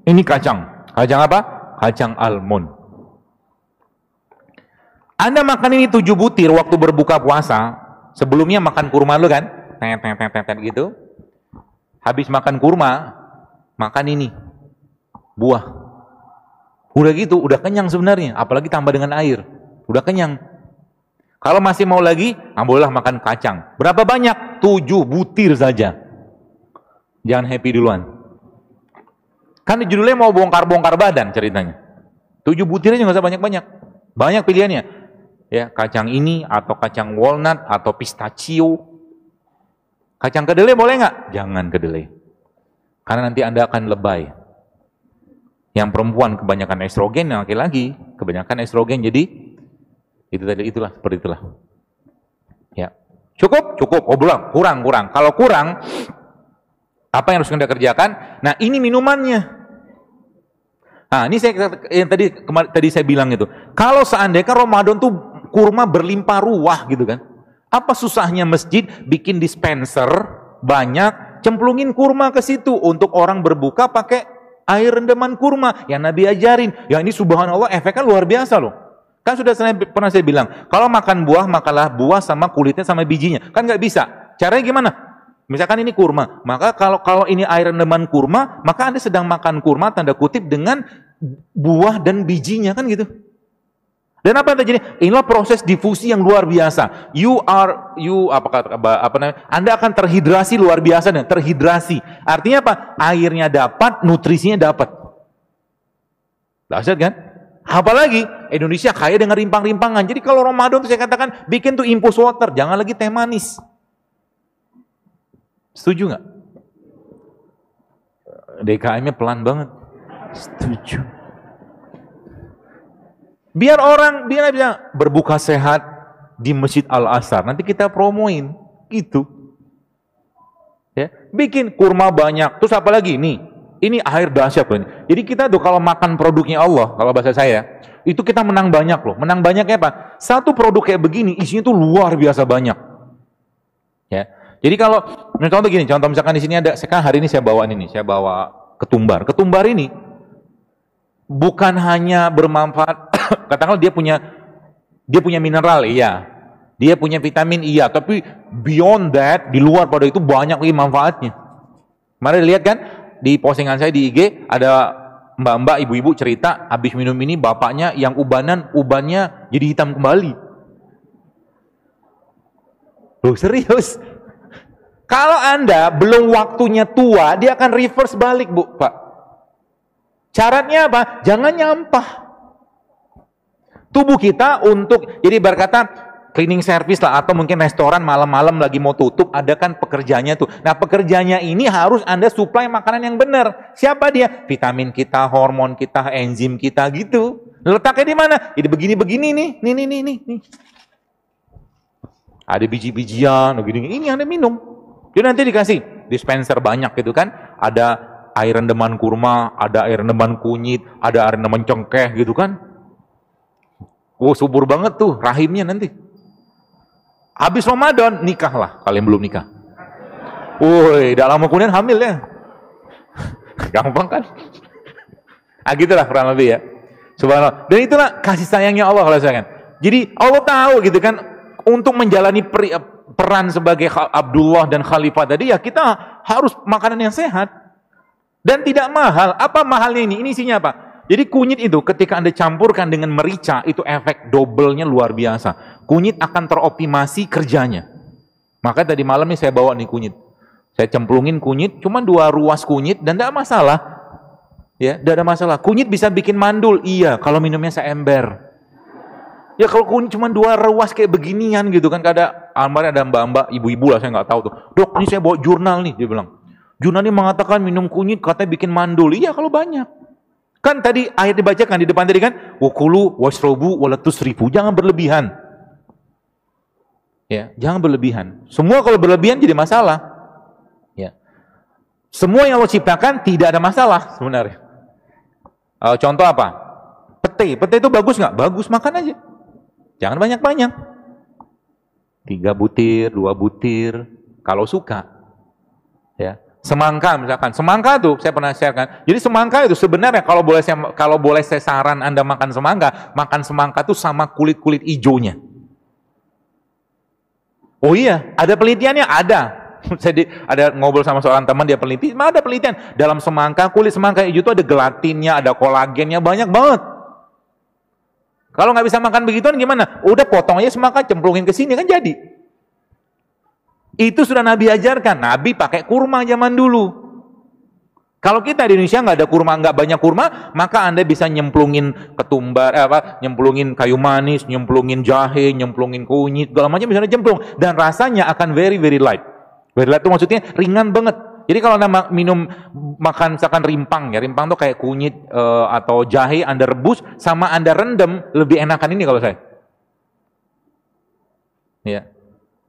Ini kacang. Kacang apa? Kacang almond. Anda makan ini 7 butir waktu berbuka puasa. Sebelumnya makan kurma dulu kan? Gitu. Habis makan kurma, makan ini. Buah. Udah gitu, udah kenyang sebenarnya. Apalagi tambah dengan air. Udah kenyang. Kalau masih mau lagi, bolehlah makan kacang. Berapa banyak? 7 butir saja. Jangan happy duluan. Kan judulnya mau bongkar-bongkar badan ceritanya. 7 butirnya nggak usah banyak-banyak. Banyak pilihannya. Ya, kacang ini, atau kacang walnut, atau pistachio. Kacang kedelai boleh nggak? Jangan kedelai. Karena nanti Anda akan lebay. Yang perempuan kebanyakan estrogen, yang laki-laki kebanyakan estrogen. Jadi, itulah, seperti itulah. Ya. Cukup? Oh, belum. Kurang. Kalau kurang, apa yang harus Anda kerjakan? Nah, ini minumannya. Nah, ini yang tadi saya bilang itu. Kalau seandainya Ramadan tuh kurma berlimpah ruah gitu kan. Apa susahnya masjid bikin dispenser banyak, cemplungin kurma ke situ untuk orang berbuka pakai air rendaman kurma yang Nabi ajarin. Ya ini subhanallah efeknya luar biasa loh. Kan sudah pernah saya bilang, kalau makan buah makalah buah sama kulitnya sama bijinya. Kan nggak bisa. Caranya gimana? Misalkan ini kurma, maka kalau ini air rendaman kurma, maka Anda sedang makan kurma tanda kutip dengan buah dan bijinya kan gitu. Dan apa yang terjadi? Inilah proses difusi yang luar biasa. Anda akan terhidrasi luar biasa dan terhidrasi. Artinya apa? Airnya dapat, nutrisinya dapat. Dahsyat kan? Apalagi Indonesia kaya dengan rimpang-rimpangan. Jadi kalau Ramadan tuh saya katakan bikin tuh infus water, jangan lagi teh manis. Setuju nggak? DKM-nya pelan banget. Setuju. Biar bisa berbuka sehat di Masjid Al-Azhar. Nanti kita promoin gitu. Ya, bikin kurma banyak. Terus apa lagi? Ini air dahsyat loh. Jadi kita tuh kalau makan produknya Allah, kalau bahasa saya, itu kita menang banyak loh. Menang banyaknya apa? Satu produk kayak begini isinya tuh luar biasa banyak. Ya. Jadi kalau contoh misalkan di sini ada, sekarang hari ini saya bawa ketumbar. Ketumbar ini bukan hanya bermanfaat, katakanlah dia punya mineral, iya. Dia punya vitamin, iya. Tapi beyond that, di luar pada itu banyak lagi manfaatnya. Mari lihat kan, di postingan saya di IG, ada mbak-mbak, ibu-ibu cerita, habis minum ini bapaknya yang ubannya jadi hitam kembali. Loh serius? Kalau Anda belum waktunya tua, dia akan reverse balik, Bu, Pak. Syaratnya apa? Jangan nyampah. Tubuh kita jadi berkata cleaning service lah, atau mungkin restoran malam-malam lagi mau tutup, ada kan pekerjanya tuh. Nah, pekerjanya ini harus Anda supply makanan yang benar. Siapa dia? Vitamin kita, hormon kita, enzim kita gitu. Letaknya di mana? Jadi begini-begini nih. Ada biji-bijian, begini. Ini Anda minum. Jadi nanti dikasih dispenser banyak gitu kan. Ada air rendaman kurma, ada air rendaman kunyit, ada air rendaman cengkeh gitu kan. Subur banget tuh rahimnya nanti. Habis Ramadan, nikahlah. Kalian belum nikah. Woi, tidak lama kemudian hamil ya. Gampang kan? Gitulah kurang lebih ya. Subhanallah. Dan itulah kasih sayangnya Allah kalau saya kan. Jadi Allah tahu gitu kan, untuk menjalani peran sebagai Abdullah dan Khalifah tadi, ya kita harus makanan yang sehat. Dan tidak mahal. Apa mahalnya ini? Ini isinya apa? Jadi kunyit itu ketika Anda campurkan dengan merica, itu efek double-nya luar biasa. Kunyit akan teroptimasi kerjanya. Maka tadi malam nih saya bawa nih kunyit. Saya cemplungin kunyit, cuma 2 ruas kunyit dan tidak masalah. Ya, tidak ada masalah. Kunyit bisa bikin mandul, iya, kalau minumnya seember. Ya kalau kunyit cuma 2 ruas kayak beginian gitu kan, ada mbak-mbak, ibu-ibu lah, saya nggak tahu tuh. Dok, ini saya bawa jurnal nih, dia bilang. Jurnal ini mengatakan minum kunyit katanya bikin mandul. Iya kalau banyak. Kan tadi ayat dibacakan di depan tadi kan, wakulu wasrobu walatusrifu, jangan berlebihan. Ya, jangan berlebihan. Semua kalau berlebihan jadi masalah. Ya. Semua yang Allah ciptakan tidak ada masalah sebenarnya. Contoh apa? Pete itu bagus nggak? Bagus, makan aja. Jangan banyak-banyak. 3 butir, 2 butir, kalau suka. Ya. Semangka misalkan, semangka tuh saya pernah share kan. Jadi semangka itu sebenarnya kalau boleh saya saran Anda makan semangka tuh sama kulit-kulit ijonya. Oh iya, ada penelitiannya, ada. Saya ada ngobrol sama seorang teman, dia peneliti, ada penelitian dalam semangka, kulit semangka hijau itu ada gelatinnya, ada kolagennya, banyak banget. Kalau nggak bisa makan begituan gimana? Udah potong aja semangka, cemplungin ke sini kan jadi. Itu sudah Nabi ajarkan. Nabi pakai kurma zaman dulu. Kalau kita di Indonesia nggak ada kurma, nggak banyak kurma, maka Anda bisa nyemplungin ketumbar, nyemplungin kayu manis, nyemplungin jahe, nyemplungin kunyit, segala macam bisa nyemplung. Dan rasanya akan very very light. Very light itu maksudnya ringan banget. Jadi kalau Anda makan misalkan rimpang, ya rimpang tuh kayak kunyit atau jahe, Anda rebus sama Anda rendam, lebih enakan ini kalau saya. Ya.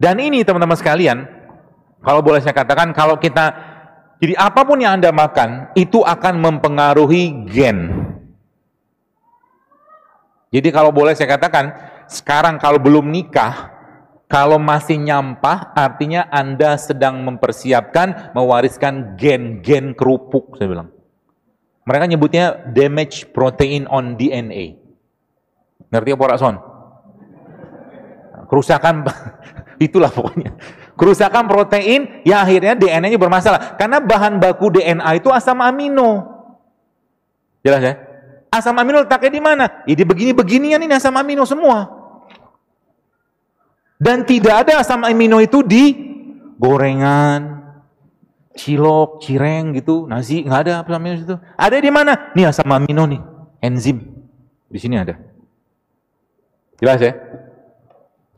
Dan ini teman-teman sekalian, kalau boleh saya katakan, kalau kita jadi apapun yang Anda makan, itu akan mempengaruhi gen. Jadi kalau boleh saya katakan, sekarang kalau belum nikah, kalau masih nyampah, artinya Anda sedang mempersiapkan mewariskan gen-gen kerupuk, saya bilang. Mereka nyebutnya damage protein on DNA. Ngerti apa Pak Son? Kerusakan, itulah pokoknya. Kerusakan protein, ya akhirnya DNA-nya bermasalah. Karena bahan baku DNA itu asam amino. Jelas ya? Asam amino letaknya di mana? Ya di begini-beginian ini asam amino semua. Dan tidak ada asam amino itu di gorengan, cilok, cireng gitu, nasi, nggak ada asam amino itu. Ada di mana? Nih asam amino nih, enzim. Di sini ada. Jelas ya?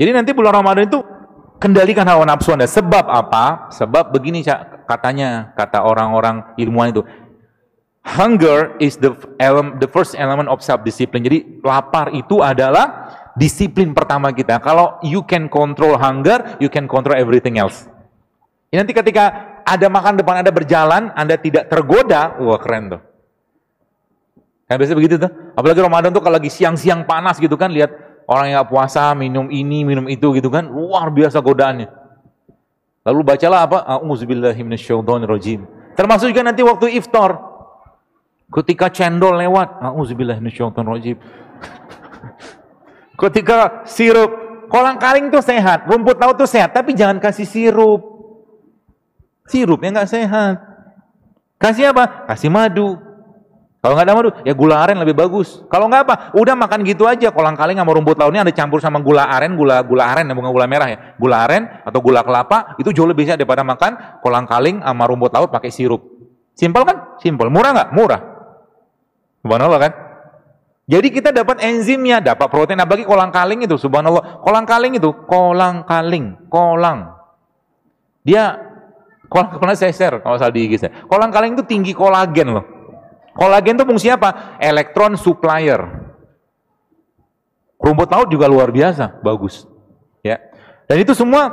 Jadi nanti bulan Ramadan itu kendalikan hawa nafsu Anda. Sebab apa? Sebab begini katanya, kata orang-orang ilmuwan itu. Hunger is the first element of self-discipline. Jadi lapar itu adalah disiplin pertama kita. Kalau you can control hunger, you can control everything else. Nanti ketika ada makan depan Anda berjalan, Anda tidak tergoda, wah keren tuh. Kan biasanya begitu tuh. Apalagi Ramadan tuh kalau lagi siang-siang panas gitu kan, lihat orang yang puasa, minum ini, minum itu gitu kan, luar biasa godaannya. Lalu bacalah apa? A'udzubillahi minasyaitonirrajim. Termasuk juga nanti waktu iftar. Ketika cendol lewat, a'udzubillahi minasyaitonirrajim. Ketika sirup, kolang-kaling itu sehat, rumput laut itu sehat, tapi jangan kasih sirup. Sirupnya nggak sehat. Kasih apa? Kasih madu. Kalau nggak ada madu, ya gula aren lebih bagus. Kalau nggak apa, udah makan gitu aja. Kolang-kaling sama rumput lautnya ada campur sama gula aren, gula aren, bukan gula merah ya. Gula aren atau gula kelapa itu jauh lebih sehat daripada makan kolang-kaling sama rumput laut pakai sirup. Simpel kan? Simpel. Murah nggak? Murah. Subhanallah kan? Jadi kita dapat enzimnya, dapat protein. Apalagi kolang-kaling itu, subhanallah. Kolang-kaling itu, kolang. Dia, pernah saya share kalau salah di IG saya. Kolang-kaling itu tinggi kolagen loh. Kolagen itu fungsi apa? Elektron supplier. Rumput laut juga luar biasa, bagus. Ya. Dan itu semua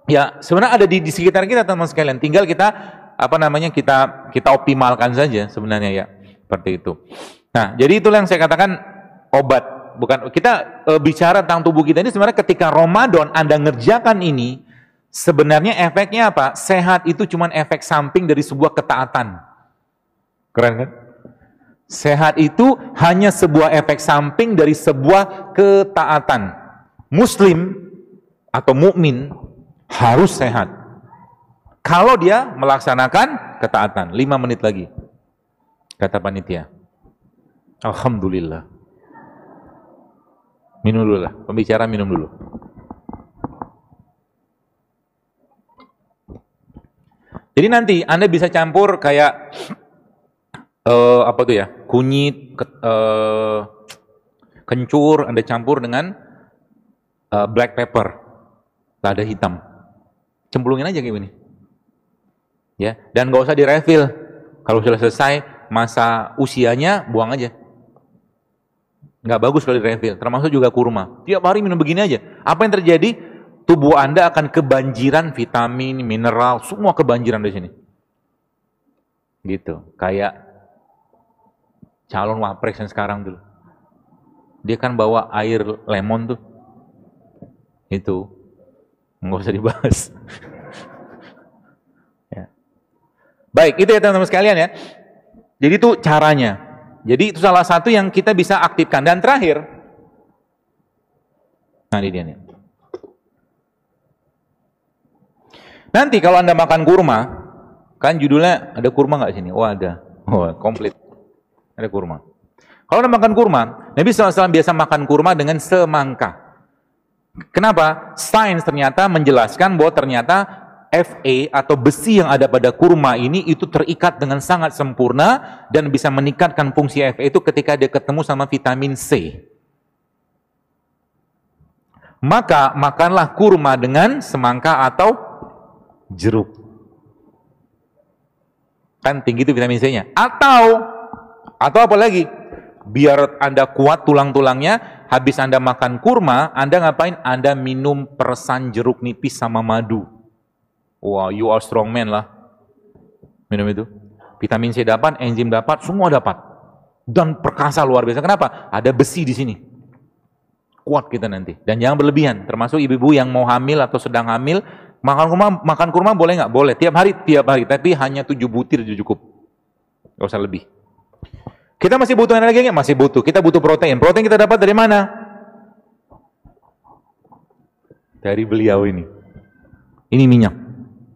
ya sebenarnya ada di sekitar kita teman-teman sekalian. Tinggal kita kita optimalkan saja sebenarnya ya. Seperti itu. Nah, jadi itulah yang saya katakan obat. Bukan kita bicara tentang tubuh kita ini sebenarnya ketika Ramadan Anda ngerjakan ini, sebenarnya efeknya apa? Sehat itu cuma efek samping dari sebuah ketaatan. Keren kan? Sehat itu hanya sebuah efek samping dari sebuah ketaatan. Muslim atau mukmin harus sehat. Kalau dia melaksanakan ketaatan. 5 menit lagi. Kata panitia. Alhamdulillah. Minum dulu lah. Pembicara minum dulu. Jadi nanti Anda bisa campur kayak apa tuh ya, kunyit, kencur, Anda campur dengan black pepper, lada hitam, cemplungin aja kayak gini, ya, dan nggak usah direfill. Kalau sudah selesai masa usianya, buang aja. Nggak bagus kalau direfill. Termasuk juga kurma. Tiap hari minum begini aja. Apa yang terjadi? Tubuh Anda akan kebanjiran vitamin, mineral, semua kebanjiran di sini. Gitu, kayak calon wapres yang sekarang dulu. Dia kan bawa air lemon tuh. Itu. Nggak usah dibahas. Ya. Baik, itu ya teman-teman sekalian ya. Jadi itu caranya. Jadi itu salah satu yang kita bisa aktifkan. Dan terakhir, nah ini dia nih. Nanti kalau Anda makan kurma, kan judulnya ada kurma nggak sini? Oh ada. Oh komplit. Ada kurma. Kalau Anda makan kurma, Nabi SAW biasa makan kurma dengan semangka. Kenapa? Sains ternyata menjelaskan bahwa ternyata Fa atau besi yang ada pada kurma ini itu terikat dengan sangat sempurna dan bisa meningkatkan fungsi Fa itu ketika dia ketemu sama vitamin C. Maka makanlah kurma dengan semangka atau jeruk. Kan tinggi itu vitamin C-nya. Atau apa lagi? Biar Anda kuat tulang-tulangnya, habis Anda makan kurma, Anda ngapain? Anda minum peresan jeruk nipis sama madu. Wah, you are strong man lah. Minum itu. Vitamin C dapat, enzim dapat, semua dapat. Dan perkasa luar biasa. Kenapa? Ada besi di sini. Kuat kita nanti. Dan jangan berlebihan. Termasuk ibu-ibu yang mau hamil atau sedang hamil, makan kurma boleh nggak? Boleh. Tiap hari. Tapi hanya 7 butir itu cukup. Nggak usah lebih. Kita masih butuh energi nggak? Masih butuh. Kita butuh protein. Protein kita dapat dari mana? Dari beliau ini. Ini minyak.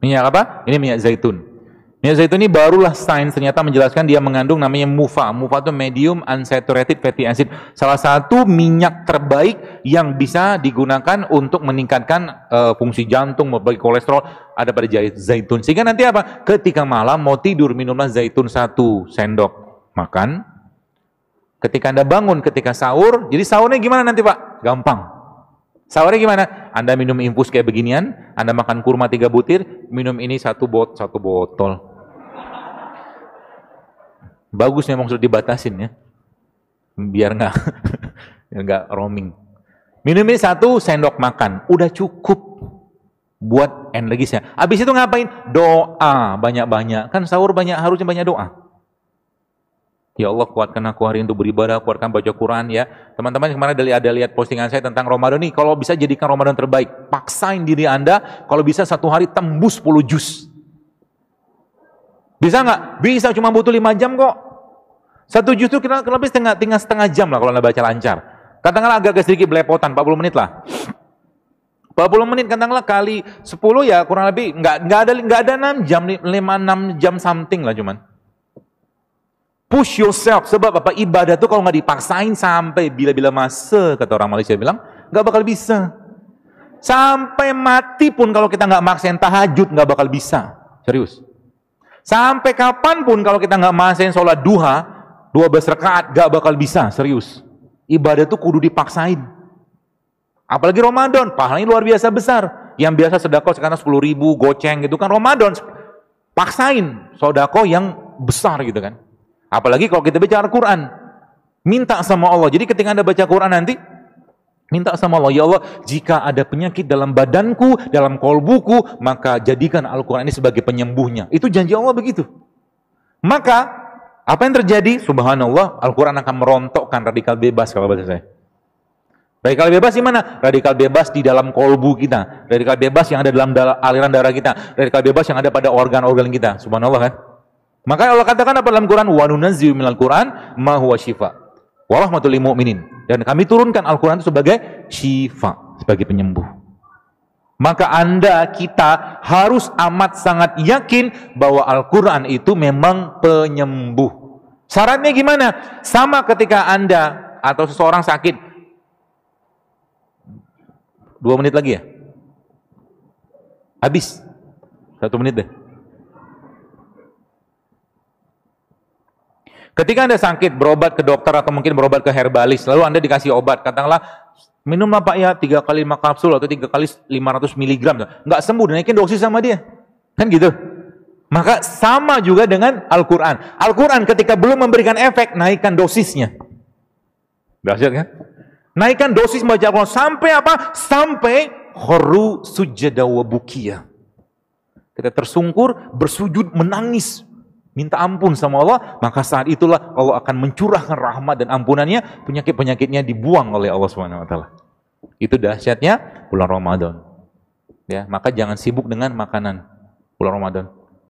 Minyak apa? Ini minyak zaitun. Minyak zaitun ini barulah sains ternyata menjelaskan dia mengandung namanya MUFA. MUFA itu medium unsaturated fatty acid. Salah satu minyak terbaik yang bisa digunakan untuk meningkatkan fungsi jantung, membagi kolesterol, ada pada zaitun. Sehingga nanti apa? Ketika malam mau tidur, minumlah zaitun 1 sendok. Makan. Ketika Anda bangun, ketika sahur, jadi sahurnya gimana nanti Pak? Gampang. Sahurnya gimana? Anda minum infus kayak beginian, Anda makan kurma 3 butir, minum ini 1 botol. Bagus memang sudah dibatasin ya, biar nggak roaming. Minum ini 1 sendok makan, udah cukup buat energisnya. Habis itu ngapain? Doa banyak-banyak. Kan sahur harusnya banyak doa. Ya Allah, kuatkan aku hari untuk beribadah, kuatkan baca Quran ya. Teman-teman kemarin ada lihat postingan saya tentang Ramadan ini, kalau bisa jadikan Ramadan terbaik. Paksain diri Anda, kalau bisa 1 hari tembus 10 juz. Bisa nggak? Bisa, cuma butuh 5 jam kok. 1 juz itu kira lebih setengah jam lah kalau Anda baca lancar. Katakanlah agak sedikit belepotan, 40 menit lah. 40 menit katakanlah kali 10 ya kurang lebih nggak ada 6 jam, 5-6 jam something lah cuman. Push yourself, sebab apa? Ibadah itu kalau nggak dipaksain sampai bila-bila masa, kata orang Malaysia bilang, nggak bakal bisa. Sampai mati pun kalau kita nggak maksain tahajud, nggak bakal bisa. Serius. Sampai kapanpun kalau kita nggak maksain sholat duha, 12 rakaat, nggak bakal bisa. Serius. Ibadah itu kudu dipaksain. Apalagi Ramadan, pahalanya luar biasa besar. Yang biasa sedekah sekarang 10.000, goceng gitu kan. Ramadan, paksain sedekah yang besar gitu kan. Apalagi kalau kita bicara Quran, minta sama Allah. Jadi ketika Anda baca Quran nanti, minta sama Allah, ya Allah, jika ada penyakit dalam badanku, dalam kolbuku, maka jadikan Al-Quran ini sebagai penyembuhnya. Itu janji Allah begitu. Maka, apa yang terjadi? Subhanallah, Al-Quran akan merontokkan radikal bebas kalau bahasa saya. Radikal bebas di mana? Radikal bebas di dalam kolbu kita. Radikal bebas yang ada dalam aliran darah kita. Radikal bebas yang ada pada organ-organ kita. Subhanallah kan? Maka Allah katakan apa dalam Quran? Wa nunazzilu minal Quran ma huwa syifa wa rahmatul lil mu'minin. Dan kami turunkan Al-Quran itu sebagai syifa, sebagai penyembuh. Maka kita harus amat sangat yakin bahwa Al-Quran itu memang penyembuh. Syaratnya gimana? Sama ketika Anda atau seseorang sakit. 2 menit lagi ya? Habis. 1 menit deh. Ketika Anda sakit, berobat ke dokter atau mungkin berobat ke herbalis, lalu Anda dikasih obat, katakanlah, minumlah Pak ya 3 kali 5 kapsul atau 3 kali 500 miligram. Nggak sembuh, naikin dosis sama dia. Kan gitu. Maka sama juga dengan Al-Quran. Al-Quran ketika belum memberikan efek, naikkan dosisnya. Dahsyat kan? Naikkan dosis baca Al-Quran. Sampai apa? Sampai kharu sujada wa bukiya. Kita tersungkur, bersujud, menangis. Minta ampun sama Allah, maka saat itulah Allah akan mencurahkan rahmat dan ampunannya, penyakit-penyakitnya dibuang oleh Allah SWT. Itu dahsyatnya bulan Ramadan. Ya, maka jangan sibuk dengan makanan bulan Ramadan.